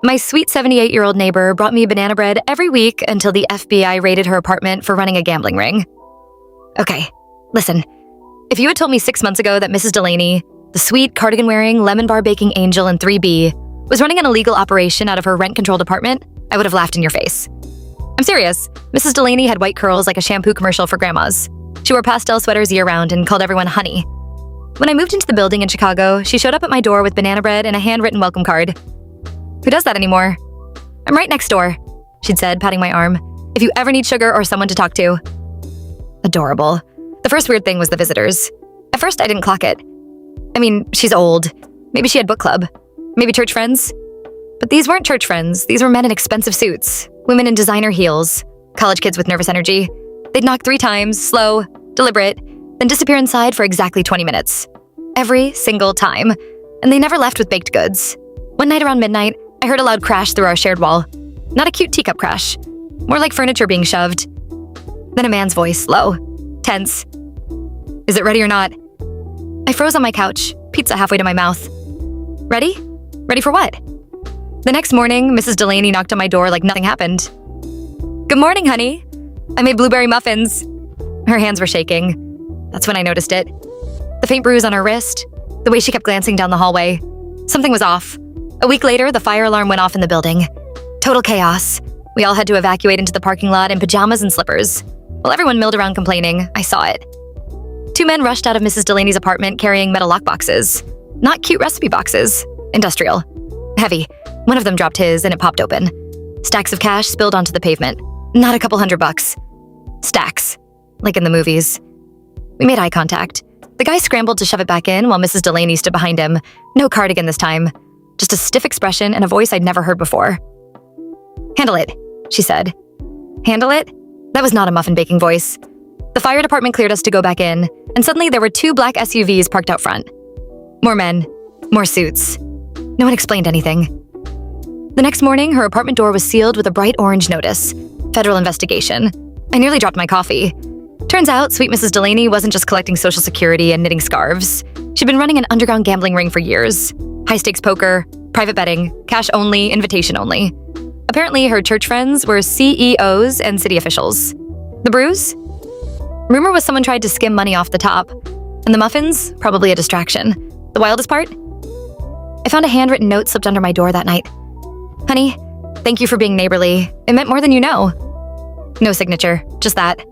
My sweet 78-year-old neighbor brought me banana bread every week until the FBI raided her apartment for running a gambling ring. Okay, listen. If you had told me 6 months ago that Mrs. Delaney, the sweet cardigan-wearing, lemon bar baking angel in 3B, was running an illegal operation out of her rent-controlled apartment, I would have laughed in your face. I'm serious. Mrs. Delaney had white curls like a shampoo commercial for grandmas. She wore pastel sweaters year-round and called everyone honey. When I moved into the building in Chicago, she showed up at my door with banana bread and a handwritten welcome card. Who does that anymore? I'm right next door, she'd said, patting my arm. If you ever need sugar or someone to talk to. Adorable. The first weird thing was the visitors. At first, I didn't clock it. I mean, she's old. Maybe she had book club. Maybe church friends. But these weren't church friends. These were men in expensive suits. Women in designer heels. College kids with nervous energy. They'd knock 3 times, slow, deliberate, then disappear inside for exactly 20 minutes. Every single time. And they never left with baked goods. One night around midnight, I heard a loud crash through our shared wall. Not a cute teacup crash. More like furniture being shoved. Then a man's voice, low, tense. Is it ready or not? I froze on my couch, pizza halfway to my mouth. Ready? Ready for what? The next morning, Mrs. Delaney knocked on my door like nothing happened. Good morning, honey. I made blueberry muffins. Her hands were shaking. That's when I noticed it. The faint bruise on her wrist, the way she kept glancing down the hallway. Something was off. A week later, the fire alarm went off in the building. Total chaos. We all had to evacuate into the parking lot in pajamas and slippers. While everyone milled around complaining, I saw it. 2 men rushed out of Mrs. Delaney's apartment carrying metal lockboxes. Not cute recipe boxes. Industrial. Heavy. One of them dropped his and it popped open. Stacks of cash spilled onto the pavement. Not a couple $100. Stacks. Like in the movies. We made eye contact. The guy scrambled to shove it back in while Mrs. Delaney stood behind him. No cardigan this time. Just a stiff expression and a voice I'd never heard before. Handle it, she said. Handle it? That was not a muffin baking voice. The fire department cleared us to go back in, and suddenly there were 2 black SUVs parked out front. More men, more suits. No one explained anything. The next morning, her apartment door was sealed with a bright orange notice. Federal investigation. I nearly dropped my coffee. Turns out, sweet Mrs. Delaney wasn't just collecting Social Security and knitting scarves. She'd been running an underground gambling ring for years. High-stakes poker, private betting, cash only, invitation only. Apparently, her church friends were CEOs and city officials. The bruise? Rumor was someone tried to skim money off the top. And the muffins? Probably a distraction. The wildest part? I found a handwritten note slipped under my door that night. Honey, thank you for being neighborly. It meant more than you know. No signature, just that.